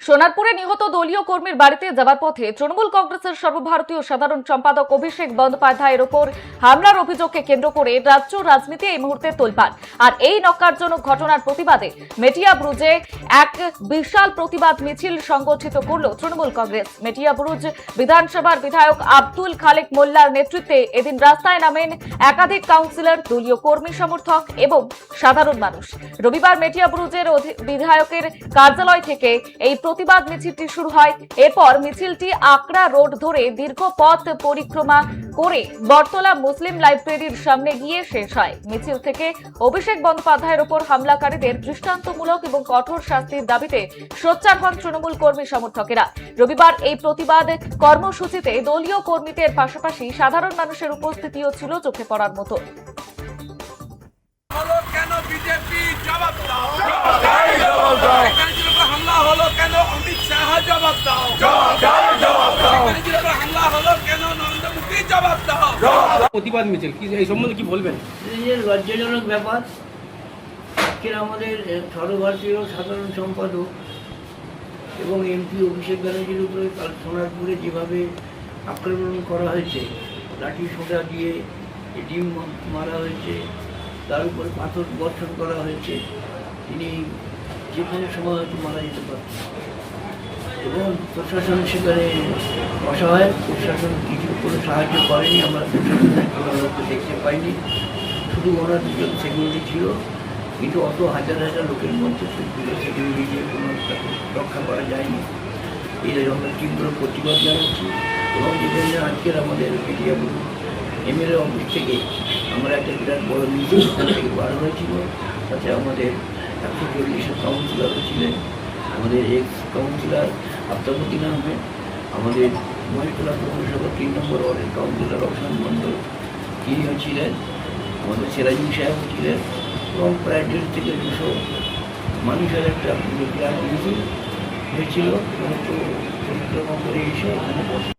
সোনারপুরে নিহত দলীয় কর্মীর বাড়িতে যাবার পথে তৃণমূল কংগ্রেসের সর্বভারতীয় সাধারণ সম্পাদক অভিষেক বন্দ্যোপাধ্যায়ের ওপর হামলার অভিযোগকে কেন্দ্র করে রাজ্য রাজনীতি এই মুহূর্তে তোলপাড়। আর এই নক্কারজনক ঘটনার প্রতিবাদে মেটিয়াবুরুজে এক বিশাল প্রতিবাদ মিছিল সংগঠিত করল তৃণমূল কংগ্রেস। মেটিয়াবুরুজ বিধানসভার বিধায়ক আব্দুল খালেক মোল্লার নেতৃত্বে এদিন রাস্তায় নামেন একাধিক কাউন্সিলর, দলীয় কর্মী সমর্থক এবং সাধারণ মানুষ। রবিবার মেটিয়াবুরুজের বিধায়কের কার্যালয় থেকে এই প্রতিবাদ মিছিলটি শুরু হয়। এরপর মিছিলটি আকরা রোড ধরে দীর্ঘ পথ পরিক্রমা করে বটতলা মুসলিম লাইব্রেরির সামনে গিয়ে শেষ হয়। মিছিল থেকে অভিষেক বন্দ্যোপাধ্যায়ের উপর হামলাকারীদের দৃষ্টান্তমূলক এবং কঠোর শাস্তির দাবিতে সোচ্চার হন তৃণমূল কর্মী সমর্থকেরা। রবিবার এই প্রতিবাদ কর্মসূচিতে দলীয় কর্মীদের পাশাপাশি সাধারণ মানুষের উপস্থিতিও ছিল চোখে পড়ার মতো। কেন বিজেপি জবাব দাও, হামলা হলো কেন অমিত শাহ জবাব দাও, হামলা হলো কেন নরেন্দ্র মোদী জবাব দাও। প্রতিবাদ মিছিল কি এই সম্বন্ধে কি বলবেন? এই যে লজ্জাজনক ব্যাপার, আজকের আমাদের সর্বভারতীয় সাধারণ সম্পাদক এবং এমপি অভিষেক ব্যানার্জির উপরে কাল সোনারপুরে যেভাবে আক্রমণ করা হয়েছে, লাঠি সোঁটা দিয়ে ডিম মারা হয়েছে, তার উপরে পাথর বর্ষণ করা হয়েছে, তিনি যে কোনো সময় হয়তো মারা যেতে পারতেন এবং প্রশাসন সেখানে অসহায়। প্রশাসন কিছু কোনো সাহায্য করেনি, আমরা প্রশাসনের কোনো লোককে দেখতে পাইনি, শুধু ওনার দুজন সিকিউরিটি ছিল, কিন্তু অত হাজার হাজার লোকের মধ্যে সিকিউরিটি দিয়ে কোনো রক্ষা করা যায়নি। এই আমরা তীব্র প্রতিবাদ জানাচ্ছি এবং যে জন্য আজকের আমাদের মেটিয়াবুরুজ এমএলএ অফিস থেকে আমরা একটা বিরাট বড় মিছিল থেকে বার হয়েছিল। তাতে আমাদের 140 কাউন্সিলরও ছিলেন, আমাদের এক্স কাউন্সিলর আফতাবুদ্দিন আহমেদ, আমাদের মহিতলা পৌরসভা 3 নম্বর ওয়ার্ডের কাউন্সিলর অবসান মণ্ডল তিনিও ছিলেন, আমাদের সিরাজুল সাহেবও ছিলেন এবং প্রায় 150 থেকে 200 মানুষের একটা বিরাট মিছিল হয়েছিল। সমস্ত পরিক্রমা করে এসে এখানে